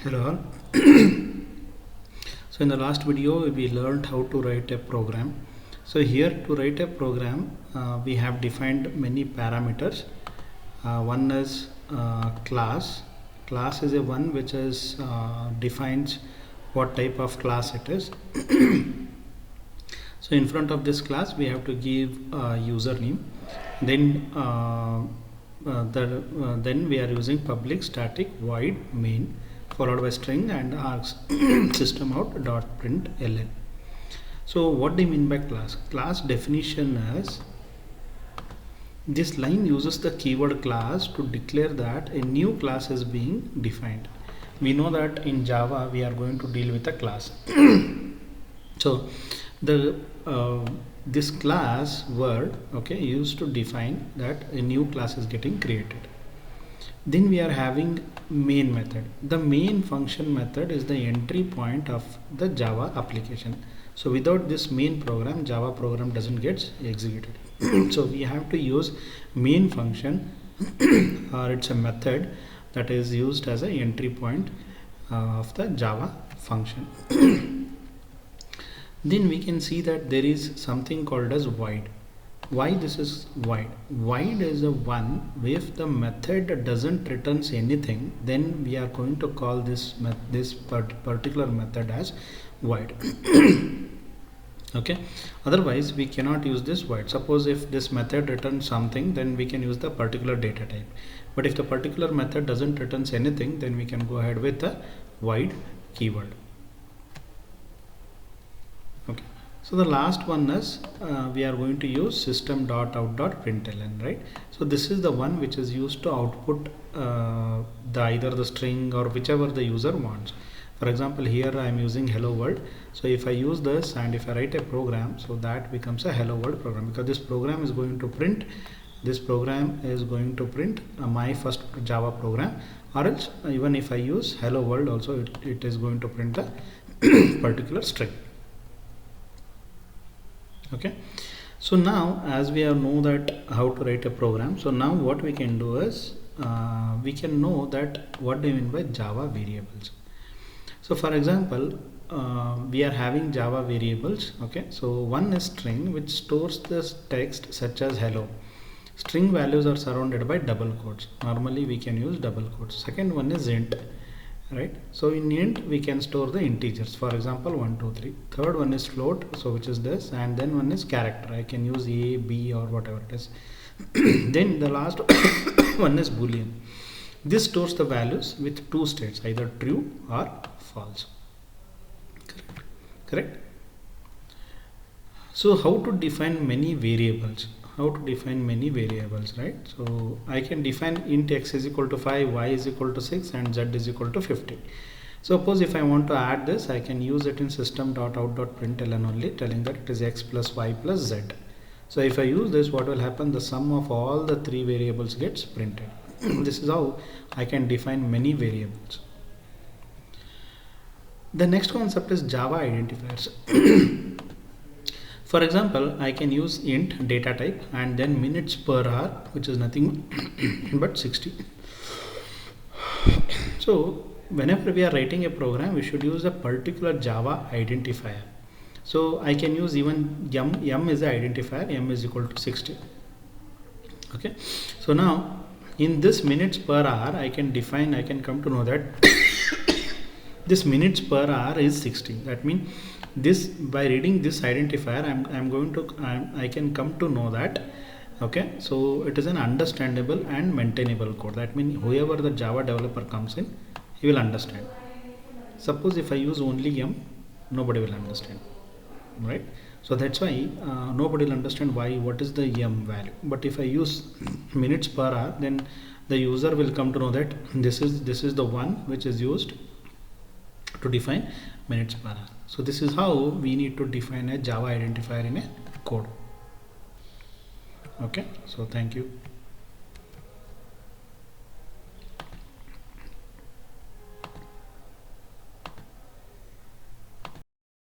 Hello all. So in the last video we learned how to write a program. So here to write a program we have defined many parameters. One is class. Class is a one which is defines what type of class it is. So in front of this class we have to give username. Then then we are using public static void main followed by string and args system out dot print ln. So what do you mean by class? Class definition is this line uses the keyword class to declare that a new class is being defined. We know that in Java we are going to deal with a class. So the this class word used to define that a new class is getting created. Then we are having main method. The main function method is the entry point of the Java application. So without this main program, Java program doesn't get executed. So we have to use main function or it's a method that is used as an entry point of the Java function. Then we can see that there is something called as void. Why this is void? Void is a one. If the method doesn't returns anything, then we are going to call this particular method as void. Okay, otherwise we cannot use this void. Suppose if this method returns something, then we can use the particular data type. But if the particular method doesn't returns anything, then we can go ahead with the void keyword. Okay, so the last one is we are going to use system.out.println, right? So this is the one which is used to output either the string or whichever the user wants. For example, here I am using hello world. So if I use this and if I write a program, so that becomes a hello world program, because this program is going to print my first Java program, or else even if I use hello world also it is going to print the particular string. Okay, so now as we know that how to write a program, so now what we can do is we can know that what do you mean by Java variables. So for example, we are having Java variables. Okay, so one is string, which stores this text such as hello. String values are surrounded by double quotes. Normally we can use double quotes. Second one is int, right? So in int we can store the integers, for example 1 2 3. Third one is float, so which is this, and then one is character. I can use a, b or whatever it is. Then the last one is boolean. This stores the values with two states, either true or false. Correct? So how to define many variables? Right? So I can define int x is equal to 5, y is equal to 6 and z is equal to 50. Suppose if I want to add this, I can use it in system.out.println only, telling that it is x plus y plus z. So if I use this, what will happen? The sum of all the three variables gets printed. This is how I can define many variables. The next concept is Java identifiers. For example, I can use int data type and then minutes per hour, which is nothing but 60. So whenever we are writing a program, we should use a particular Java identifier. So I can use even yum is the identifier, yum is equal to 60. Okay, so now in this minutes per hour, I can come to know that this minutes per hour is 60. That means this, by reading this identifier, I can come to know that, okay, so it is an understandable and maintainable code. That means whoever the Java developer comes in, he will understand. Suppose if I use only yum, nobody will understand, right? So that's why nobody will understand what is the yum value. But if I use minutes per hour, then the user will come to know that this is the one which is used to define minutes per hour. So this is how we need to define a Java identifier in a code. Okay, so thank you.